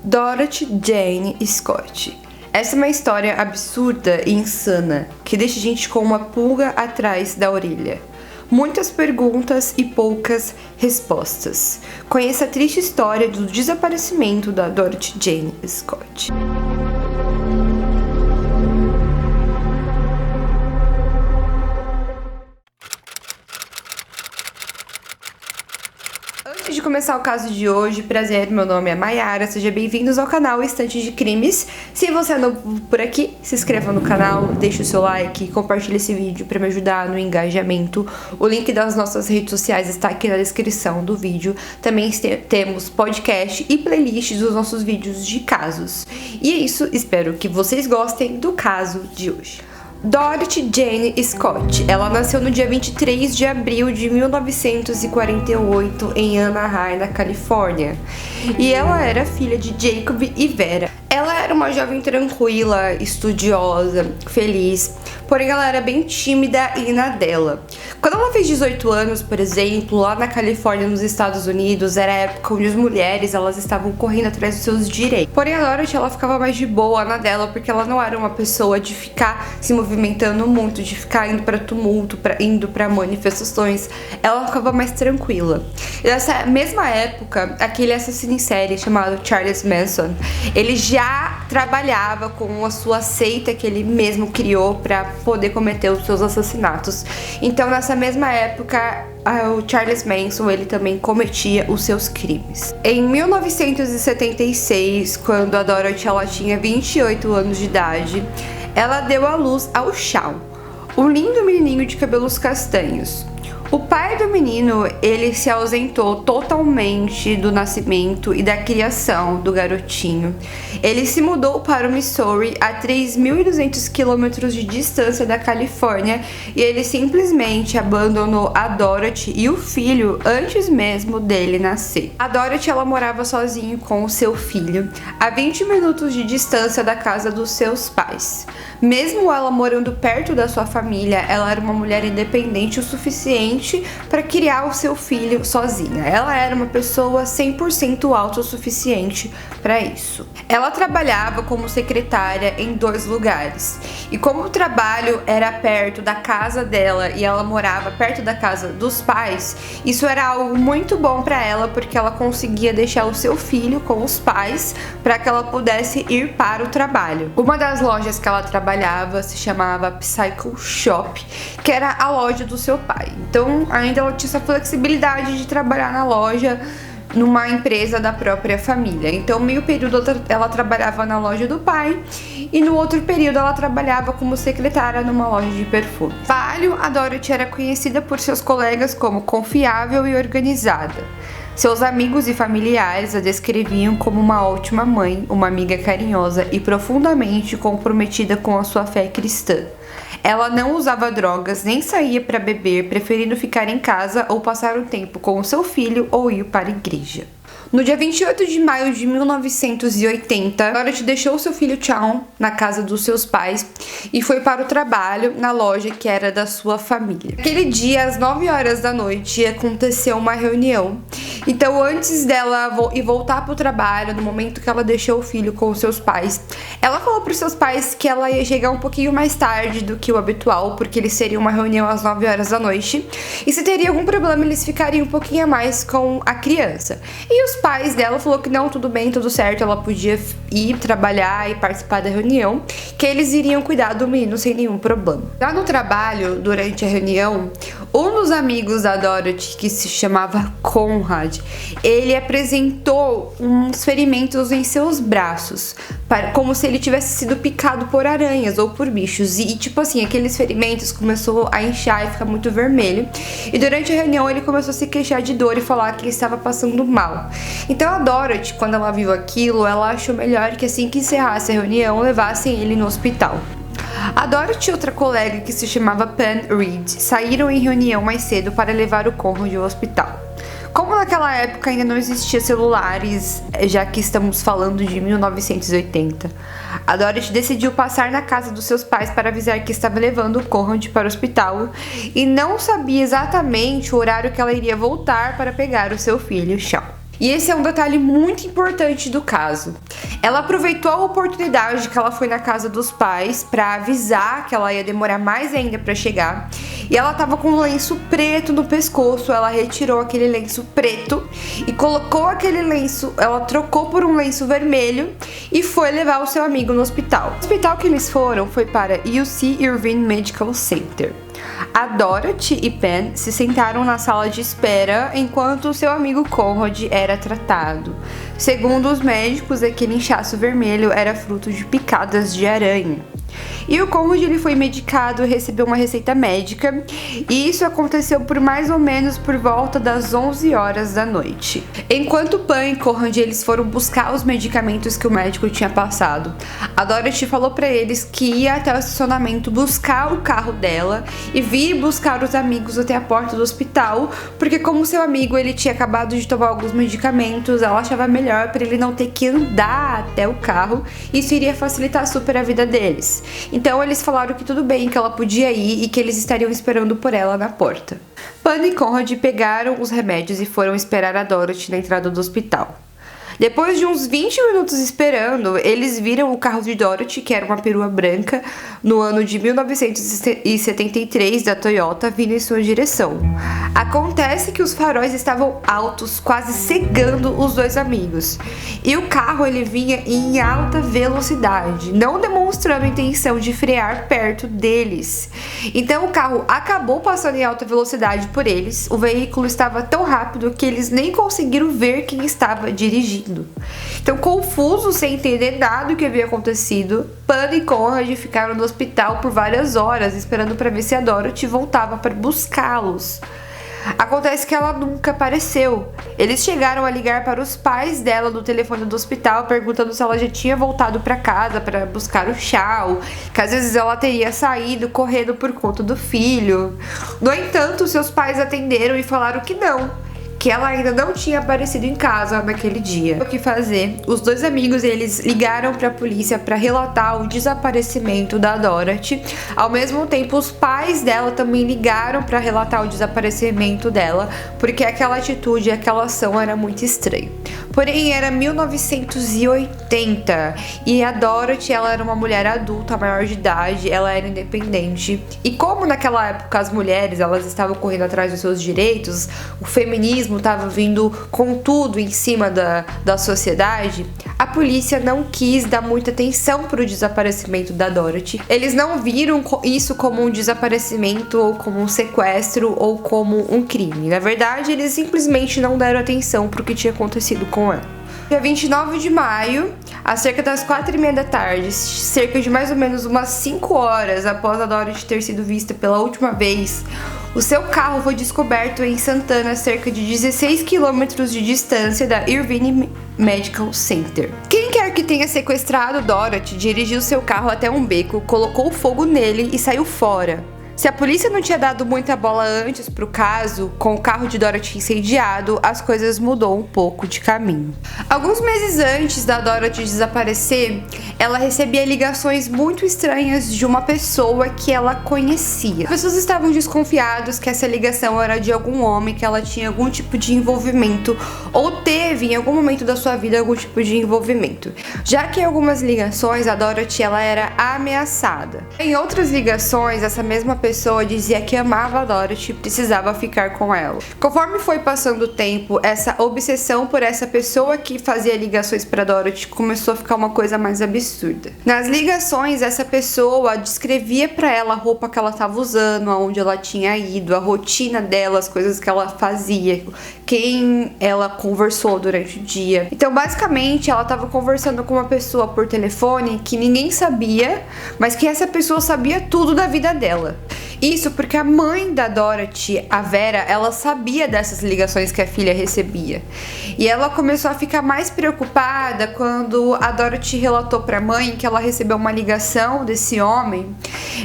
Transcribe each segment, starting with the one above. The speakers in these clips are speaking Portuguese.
Dorothy Jane Scott. Essa é uma história absurda e insana, que deixa a gente com uma pulga atrás da orelha. Muitas perguntas e poucas respostas. Conheça a triste história do desaparecimento da Dorothy Jane Scott. Antes de começar o caso de hoje, prazer, meu nome é Mayara, sejam bem-vindos ao canal Estante de Crimes. Se você é novo por aqui, se inscreva no canal, deixe o seu like, compartilhe esse vídeo para me ajudar no engajamento. O link das nossas redes sociais está aqui na descrição do vídeo. Também temos podcast e playlist dos nossos vídeos de casos. E é isso, espero que vocês gostem do caso de hoje. Dorothy Jane Scott. Ela nasceu no dia 23 de abril de 1948 em Anaheim, na Califórnia. E ela era filha de Jacob e Vera. Ela era uma jovem tranquila, estudiosa, feliz, porém ela era bem tímida e na dela. Quando ela fez 18 anos, por exemplo, lá na Califórnia, nos Estados Unidos, era a época onde as mulheres elas estavam correndo atrás dos seus direitos. Porém a Dorothy ela ficava mais de boa na dela, porque ela não era uma pessoa de ficar se movimentando muito, de ficar indo para tumulto, indo para manifestações. Ela ficava mais tranquila. E nessa mesma época, aquele assassino em série chamado Charles Manson, ele já trabalhava com a sua seita que ele mesmo criou para poder cometer os seus assassinatos. Então, nessa mesma época, o Charles Manson ele também cometia os seus crimes. Em 1976, quando a Dorothy ela tinha 28 anos de idade, ela deu à luz ao Shawn, um lindo menininho de cabelos castanhos. O pai do menino, ele se ausentou totalmente do nascimento e da criação do garotinho. Ele se mudou para o Missouri, a 3.200 quilômetros de distância da Califórnia, e ele simplesmente abandonou a Dorothy e o filho antes mesmo dele nascer. A Dorothy, ela morava sozinha com o seu filho, a 20 minutos de distância da casa dos seus pais. Mesmo ela morando perto da sua família, ela era uma mulher independente o suficiente para criar o seu filho sozinha. Ela era uma pessoa 100% autossuficiente para isso. Ela trabalhava como secretária em 2 lugares. E como o trabalho era perto da casa dela e ela morava perto da casa dos pais, isso era algo muito bom para ela, porque ela conseguia deixar o seu filho com os pais para que ela pudesse ir para o trabalho. Uma das lojas que ela trabalhava se chamava Psycho Shop, que era a loja do seu pai. Então ainda ela tinha essa flexibilidade de trabalhar na loja, numa empresa da própria família. Então, meio período ela trabalhava na loja do pai e no outro período ela trabalhava como secretária numa loja de perfume. A Dorothy era conhecida por seus colegas como confiável e organizada. Seus amigos e familiares a descreviam como uma ótima mãe, uma amiga carinhosa e profundamente comprometida com a sua fé cristã. Ela não usava drogas nem saía para beber, preferindo ficar em casa ou passar um tempo com o seu filho ou ir para a igreja. No dia 28 de maio de 1980, Dorothy deixou seu filho Shawn na casa dos seus pais e foi para o trabalho na loja que era da sua família. Aquele dia, às 9 horas da noite, aconteceu uma reunião. Então, antes dela voltar para o trabalho, no momento que ela deixou o filho com os seus pais, ela falou para os seus pais que ela ia chegar um pouquinho mais tarde do que o habitual, porque eles seriam uma reunião às 9 horas da noite. E se teria algum problema, eles ficariam um pouquinho a mais com a criança. E os pais dela falou que não, tudo bem, tudo certo, ela podia ir trabalhar e participar da reunião, que eles iriam cuidar do menino sem nenhum problema. Lá no trabalho, durante a reunião, um dos amigos da Dorothy, que se chamava Conrad, ele apresentou uns ferimentos em seus braços, como se ele tivesse sido picado por aranhas ou por bichos. E tipo assim, aqueles ferimentos começou a inchar e ficar muito vermelho. E durante a reunião ele começou a se queixar de dor e falar que ele estava passando mal. Então a Dorothy, quando ela viu aquilo, ela achou melhor que assim que encerrasse a reunião, levassem ele no hospital. A Dorothy e outra colega, que se chamava Pam Reed, saíram em reunião mais cedo para levar o Conrad ao hospital. Como naquela época ainda não existia celulares, já que estamos falando de 1980, a Dorothy decidiu passar na casa dos seus pais para avisar que estava levando o Conrad para o hospital e não sabia exatamente o horário que ela iria voltar para pegar o seu filho, Shawn. E esse é um detalhe muito importante do caso. Ela aproveitou a oportunidade que ela foi na casa dos pais para avisar que ela ia demorar mais ainda para chegar. E ela tava com um lenço preto no pescoço. Ela retirou aquele lenço preto e colocou aquele lenço, ela trocou por um lenço vermelho e foi levar o seu amigo no hospital. O hospital que eles foram foi para UC Irvine Medical Center. A Dorothy e Pen se sentaram na sala de espera enquanto seu amigo Conrad era tratado. Segundo os médicos, aquele inchaço vermelho era fruto de picadas de aranha. E o Conrad ele foi medicado e recebeu uma receita médica, e isso aconteceu por mais ou menos por volta das 11 horas da noite. Enquanto Pan e Conrad eles foram buscar os medicamentos que o médico tinha passado, a Dorothy falou para eles que ia até o estacionamento buscar o carro dela e vir buscar os amigos até a porta do hospital, porque como seu amigo ele tinha acabado de tomar alguns medicamentos, ela achava melhor para ele não ter que andar até o carro, isso iria facilitar super a vida deles. Então eles falaram que tudo bem, que ela podia ir e que eles estariam esperando por ela na porta. Pan e Conrad pegaram os remédios e foram esperar a Dorothy na entrada do hospital. Depois de uns 20 minutos esperando, eles viram o carro de Dorothy, que era uma perua branca, no ano de 1973 da Toyota, vindo em sua direção. Acontece que os faróis estavam altos, quase cegando os dois amigos. E o carro ele vinha em alta velocidade, não demonstrando intenção de frear perto deles. Então o carro acabou passando em alta velocidade por eles. O veículo estava tão rápido que eles nem conseguiram ver quem estava dirigindo. Então, confusos, sem entender nada do que havia acontecido, Pan e Conrad ficaram no hospital por várias horas, esperando para ver se a Dorothy voltava para buscá-los. Acontece que ela nunca apareceu. Eles chegaram a ligar para os pais dela no telefone do hospital, perguntando se ela já tinha voltado para casa para buscar o Shaw, que às vezes ela teria saído correndo por conta do filho. No entanto, seus pais atenderam e falaram que não, que ela ainda não tinha aparecido em casa naquele dia. O que fazer? Os dois amigos eles ligaram para a polícia para relatar o desaparecimento da Dorothy. Ao mesmo tempo, os pais dela também ligaram para relatar o desaparecimento dela, porque aquela atitude, aquela ação era muito estranha. Porém, era 1980 e a Dorothy ela era uma mulher adulta, maior de idade, ela era independente. E como naquela época as mulheres elas estavam correndo atrás dos seus direitos, o feminismo estava vindo com tudo em cima da sociedade, a polícia não quis dar muita atenção para o desaparecimento da Dorothy. Eles não viram isso como um desaparecimento ou como um sequestro ou como um crime. Na verdade, eles simplesmente não deram atenção para o que tinha acontecido com ela. Dia 29 de maio, às cerca das 4h30 da tarde, cerca de mais ou menos umas 5 horas após a Dorothy ter sido vista pela última vez, o seu carro foi descoberto em Santana, a cerca de 16 quilômetros de distância da Irvine Medical Center. Quem quer que tenha sequestrado Dorothy dirigiu seu carro até um beco, colocou fogo nele e saiu fora. Se a polícia não tinha dado muita bola antes pro caso, com o carro de Dorothy incendiado, as coisas mudou um pouco de caminho. Alguns meses antes da Dorothy desaparecer, ela recebia ligações muito estranhas de uma pessoa que ela conhecia. As pessoas estavam desconfiadas que essa ligação era de algum homem, que ela tinha algum tipo de envolvimento ou teve em algum momento da sua vida algum tipo de envolvimento. Já que em algumas ligações a Dorothy ela era ameaçada. Em outras ligações, essa mesma pessoa dizia que amava a Dorothy e precisava ficar com ela. Conforme foi passando o tempo, essa obsessão por essa pessoa que fazia ligações para Dorothy começou a ficar uma coisa mais absurda. Nas ligações, essa pessoa descrevia para ela a roupa que ela estava usando, aonde ela tinha ido, a rotina dela, as coisas que ela fazia, quem ela conversou durante o dia. Então, basicamente, ela estava conversando com uma pessoa por telefone que ninguém sabia, mas que essa pessoa sabia tudo da vida dela. Isso porque a mãe da Dorothy, a Vera, ela sabia dessas ligações que a filha recebia. E ela começou a ficar mais preocupada quando a Dorothy relatou para a mãe que ela recebeu uma ligação desse homem.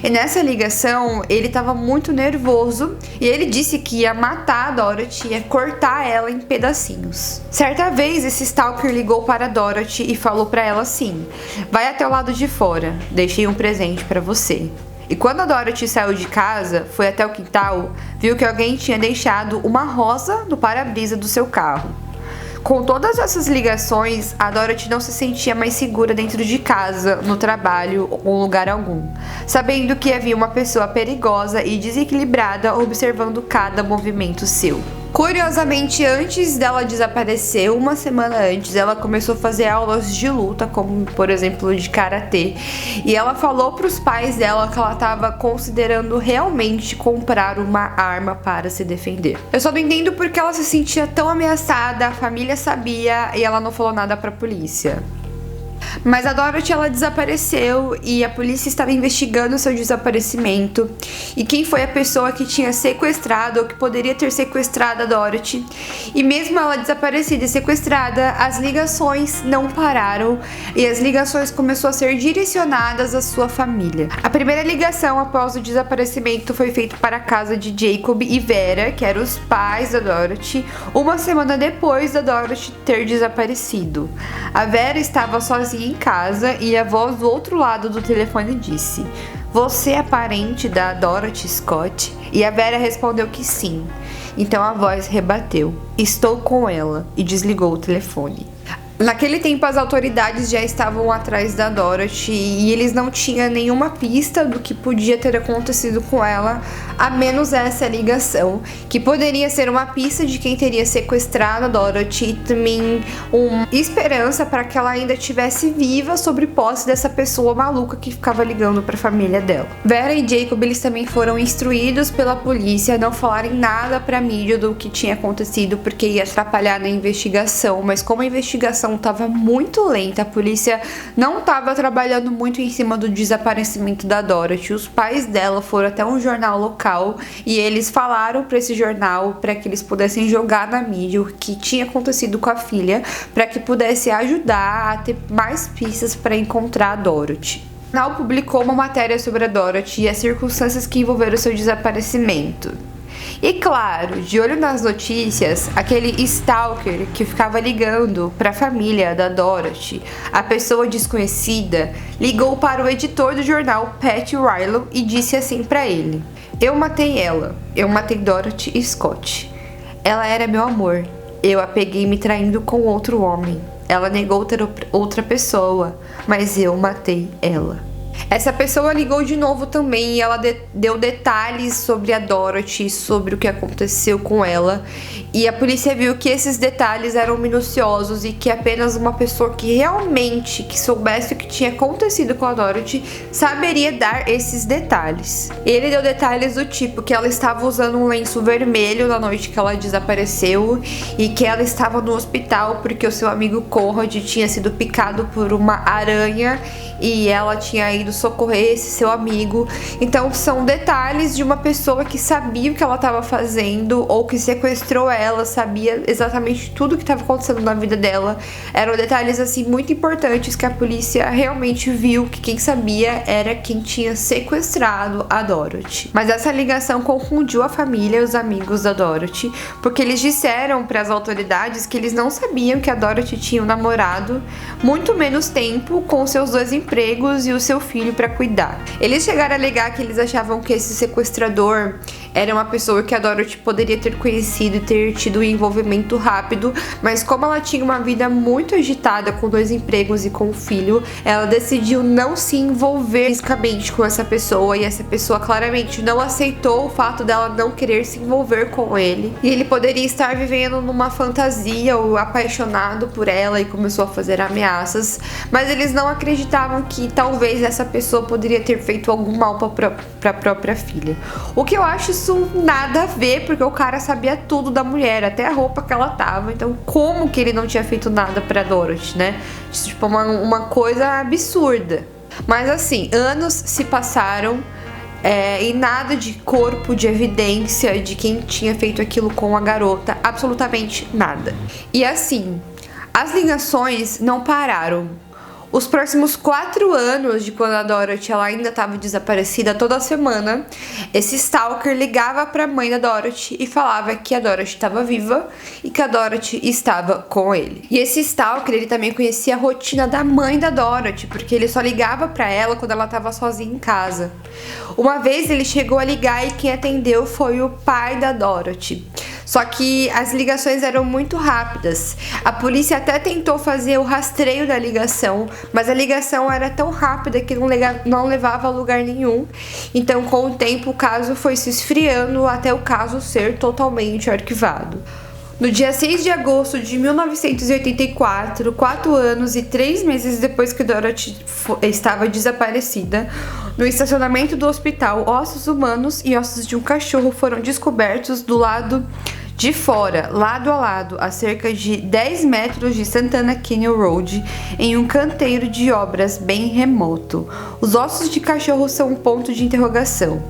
E nessa ligação, ele estava muito nervoso e ele disse que ia matar a Dorothy, ia cortar ela em pedacinhos. Certa vez, esse stalker ligou para a Dorothy e falou para ela assim: "Vai até o lado de fora, deixei um presente para você." E quando a Dorothy saiu de casa, foi até o quintal, viu que alguém tinha deixado uma rosa no para-brisa do seu carro. Com todas essas ligações, a Dorothy não se sentia mais segura dentro de casa, no trabalho ou lugar algum, sabendo que havia uma pessoa perigosa e desequilibrada observando cada movimento seu. Curiosamente, antes dela desaparecer, uma semana antes, ela começou a fazer aulas de luta, como por exemplo de karatê, e ela falou para os pais dela que ela estava considerando realmente comprar uma arma para se defender. Eu só não entendo porque ela se sentia tão ameaçada, a família sabia e ela não falou nada para a polícia. Mas a Dorothy, ela desapareceu e a polícia estava investigando seu desaparecimento e quem foi a pessoa que tinha sequestrado ou que poderia ter sequestrado a Dorothy. E mesmo ela desaparecida e sequestrada, as ligações não pararam e as ligações começaram a ser direcionadas à sua família. A primeira ligação após o desaparecimento foi feita para a casa de Jacob e Vera, que eram os pais da Dorothy, uma semana depois da Dorothy ter desaparecido. A Vera estava sozinha em casa e a voz do outro lado do telefone disse: "Você é parente da Dorothy Scott?" E a Vera respondeu que sim. Então a voz rebateu: "Estou com ela", e desligou o telefone. Naquele tempo as autoridades já estavam atrás da Dorothy e eles não tinham nenhuma pista do que podia ter acontecido com ela, a menos essa ligação, que poderia ser uma pista de quem teria sequestrado a Dorothy e também uma esperança para que ela ainda estivesse viva sobre posse dessa pessoa maluca que ficava ligando para a família dela. Vera e Jacob, eles também foram instruídos pela polícia a não falarem nada para a mídia do que tinha acontecido porque ia atrapalhar na investigação, mas como a investigação estava muito lenta, a polícia não estava trabalhando muito em cima do desaparecimento da Dorothy. Os pais dela foram até um jornal local e eles falaram para esse jornal para que eles pudessem jogar na mídia o que tinha acontecido com a filha, para que pudesse ajudar a ter mais pistas para encontrar a Dorothy. O jornal publicou uma matéria sobre a Dorothy e as circunstâncias que envolveram seu desaparecimento. E claro, de olho nas notícias, aquele stalker que ficava ligando para a família da Dorothy, a pessoa desconhecida, ligou para o editor do jornal, Pat Riley, e disse assim para ele: "Eu matei ela, eu matei Dorothy Scott. Ela era meu amor, eu a peguei me traindo com outro homem. Ela negou ter outra pessoa, mas eu matei ela." Essa pessoa ligou de novo também e ela deu detalhes sobre a Dorothy, sobre o que aconteceu com ela. E a polícia viu que esses detalhes eram minuciosos e que apenas uma pessoa que realmente soubesse o que tinha acontecido com a Dorothy saberia dar esses detalhes. Ele deu detalhes do tipo que ela estava usando um lenço vermelho na noite que ela desapareceu e que ela estava no hospital porque o seu amigo Conrad tinha sido picado por uma aranha e ela tinha ido socorrer esse seu amigo. Então são detalhes de uma pessoa que sabia o que ela estava fazendo ou que sequestrou ela, sabia exatamente tudo o que estava acontecendo na vida dela. Eram detalhes assim muito importantes que a polícia realmente viu que quem sabia era quem tinha sequestrado a Dorothy. Mas essa ligação confundiu a família e os amigos da Dorothy, porque eles disseram para as autoridades que eles não sabiam que a Dorothy tinha um namorado, muito menos tempo com seus dois empregos e o seu filho para cuidar. Eles chegaram a alegar que eles achavam que esse sequestrador era uma pessoa que a Dorothy poderia ter conhecido e ter tido um envolvimento rápido, mas como ela tinha uma vida muito agitada com dois empregos e com o filho, ela decidiu não se envolver fisicamente com essa pessoa e essa pessoa claramente não aceitou o fato dela não querer se envolver com ele. E ele poderia estar vivendo numa fantasia ou apaixonado por ela e começou a fazer ameaças, mas eles não acreditavam que talvez essa pessoa poderia ter feito algum mal para a própria filha. O que eu acho isso nada a ver, porque o cara sabia tudo da mulher, até a roupa que ela tava. Então como que ele não tinha feito nada pra Dorothy, né? Tipo, uma coisa absurda. Mas assim, anos se passaram e nada de corpo, de evidência de quem tinha feito aquilo com a garota, absolutamente nada. E assim, as ligações não pararam. Os próximos 4 anos de quando a Dorothy ela ainda estava desaparecida, toda semana, esse stalker ligava para a mãe da Dorothy e falava que a Dorothy estava viva e que a Dorothy estava com ele. E esse stalker, ele também conhecia a rotina da mãe da Dorothy, porque ele só ligava para ela quando ela estava sozinha em casa. Uma vez ele chegou a ligar e quem atendeu foi o pai da Dorothy. Só que as ligações eram muito rápidas. A polícia até tentou fazer o rastreio da ligação, mas a ligação era tão rápida que não levava a lugar nenhum. Então, com o tempo, o caso foi se esfriando até o caso ser totalmente arquivado. No dia 6 de agosto de 1984, 4 anos e 3 meses depois que Dorothy estava desaparecida, no estacionamento do hospital, ossos humanos e ossos de um cachorro foram descobertos do lado de fora, lado a lado, a cerca de 10 metros de Santana Canyon Road, em um canteiro de obras bem remoto. Os ossos de cachorro são um ponto de interrogação,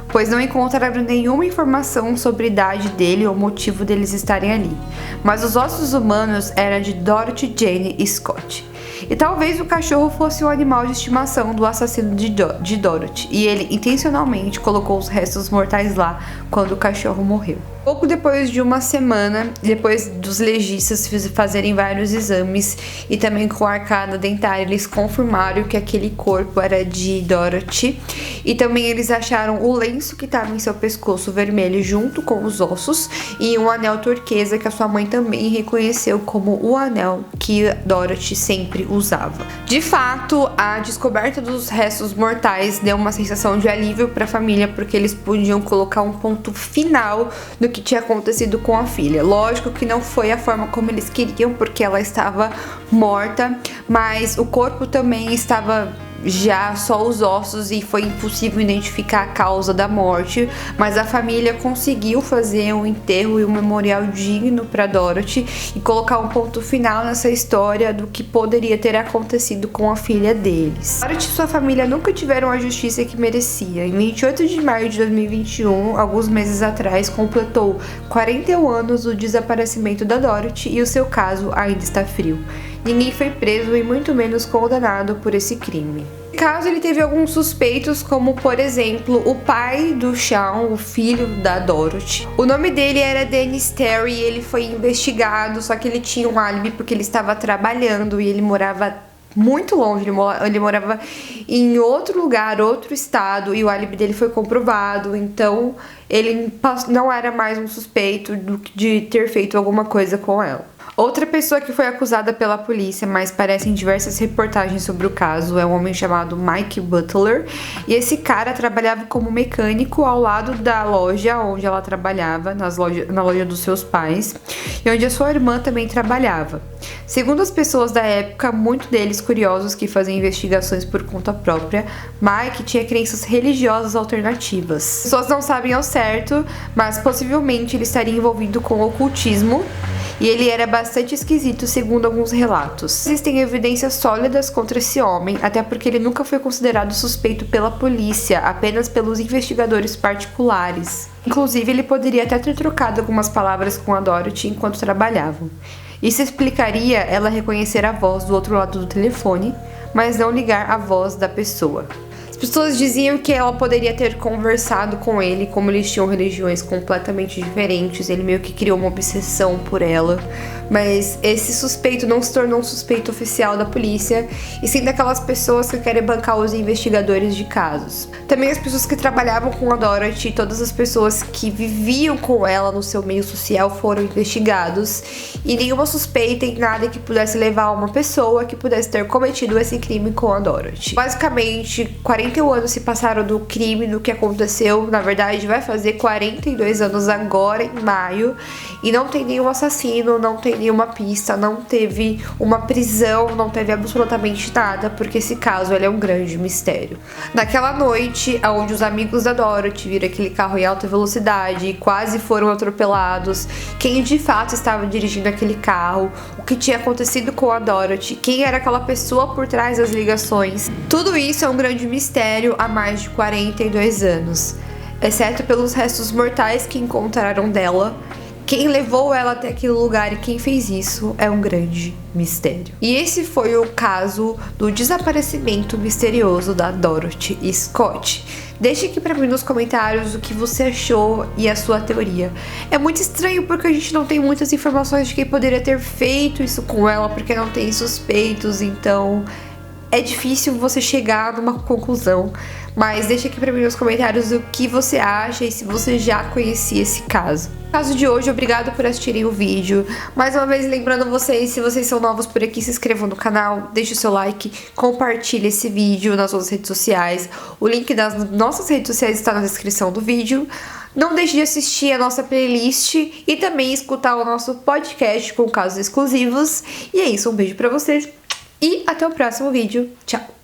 pois não encontraram nenhuma informação sobre a idade dele ou motivo deles estarem ali. Mas os ossos humanos eram de Dorothy Jane Scott. E talvez o cachorro fosse o animal de estimação do assassino de Dorothy, e ele intencionalmente colocou os restos mortais lá quando o cachorro morreu. Pouco depois de uma semana, depois dos legistas fazerem vários exames e também com a arcada dentária, eles confirmaram que aquele corpo era de Dorothy. E também eles acharam o lenço que estava em seu pescoço vermelho junto com os ossos e um anel turquesa que a sua mãe também reconheceu como o anel que Dorothy sempre usava. De fato, a descoberta dos restos mortais deu uma sensação de alívio para a família, porque eles podiam colocar um ponto final no que tinha acontecido com a filha. Lógico que não foi a forma como eles queriam, porque ela estava morta, mas o corpo também estava já só os ossos e foi impossível identificar a causa da morte, mas a família conseguiu fazer um enterro e um memorial digno para Dorothy e colocar um ponto final nessa história do que poderia ter acontecido com a filha deles. Dorothy e sua família nunca tiveram a justiça que merecia. Em 28 de maio de 2021, alguns meses atrás, completou 41 anos do desaparecimento da Dorothy e o seu caso ainda está frio. Ninguém foi preso e muito menos condenado por esse crime. No caso, ele teve alguns suspeitos, como por exemplo o pai do Sean, o filho da Dorothy. O nome dele era Dennis Terry e ele foi investigado, só que ele tinha um álibi porque ele estava trabalhando e ele morava muito longe, ele morava em outro lugar, outro estado, e o álibi dele foi comprovado, então ele não era mais um suspeito de ter feito alguma coisa com ela. Outra pessoa que foi acusada pela polícia, mas aparece em diversas reportagens sobre o caso, é um homem chamado Mike Butler, e esse cara trabalhava como mecânico ao lado da loja onde ela trabalhava, na loja dos seus pais, e onde a sua irmã também trabalhava. Segundo as pessoas da época, muitos deles curiosos que faziam investigações por conta própria, Mike tinha crenças religiosas alternativas. As pessoas não sabem ao certo, mas possivelmente ele estaria envolvido com ocultismo, e ele era bastante esquisito, segundo alguns relatos. Existem evidências sólidas contra esse homem, até porque ele nunca foi considerado suspeito pela polícia, apenas pelos investigadores particulares. Inclusive, ele poderia até ter trocado algumas palavras com a Dorothy enquanto trabalhavam. Isso explicaria ela reconhecer a voz do outro lado do telefone, mas não ligar a voz da pessoa. As pessoas diziam que ela poderia ter conversado com ele, como eles tinham religiões completamente diferentes, ele meio que criou uma obsessão por ela, mas esse suspeito não se tornou um suspeito oficial da polícia, e sim daquelas pessoas que querem bancar os investigadores de casos. Também as pessoas que trabalhavam com a Dorothy, todas as pessoas que viviam com ela no seu meio social foram investigados, e nenhuma suspeita em nada que pudesse levar a uma pessoa que pudesse ter cometido esse crime com a Dorothy. Basicamente, 41 anos se passaram do crime, do que aconteceu. Na verdade, vai fazer 42 anos agora, em maio, e não tem nenhum assassino, não tem nenhuma pista, não teve uma prisão, não teve absolutamente nada, porque esse caso ele é um grande mistério. Naquela noite, onde os amigos da Dorothy viram aquele carro em alta velocidade e quase foram atropelados, quem de fato estava dirigindo aquele carro, o que tinha acontecido com a Dorothy, quem era aquela pessoa por trás das ligações, tudo isso é um grande mistério há mais de 42 anos, exceto pelos restos mortais que encontraram dela. Quem levou ela até aquele lugar e quem fez isso é um grande mistério. E esse foi o caso do desaparecimento misterioso da Dorothy Scott. Deixe aqui pra mim nos comentários o que você achou e a sua teoria. É muito estranho porque a gente não tem muitas informações de quem poderia ter feito isso com ela, porque não tem suspeitos, então é difícil você chegar numa conclusão, mas deixa aqui pra mim nos comentários o que você acha e se você já conhecia esse caso. No caso de hoje, obrigado por assistirem o vídeo. Mais uma vez, lembrando vocês, se vocês são novos por aqui, se inscrevam no canal, deixe o seu like, compartilhe esse vídeo nas suas redes sociais. O link das nossas redes sociais está na descrição do vídeo. Não deixe de assistir a nossa playlist e também escutar o nosso podcast com casos exclusivos. E é isso, um beijo pra vocês e até o próximo vídeo. Tchau!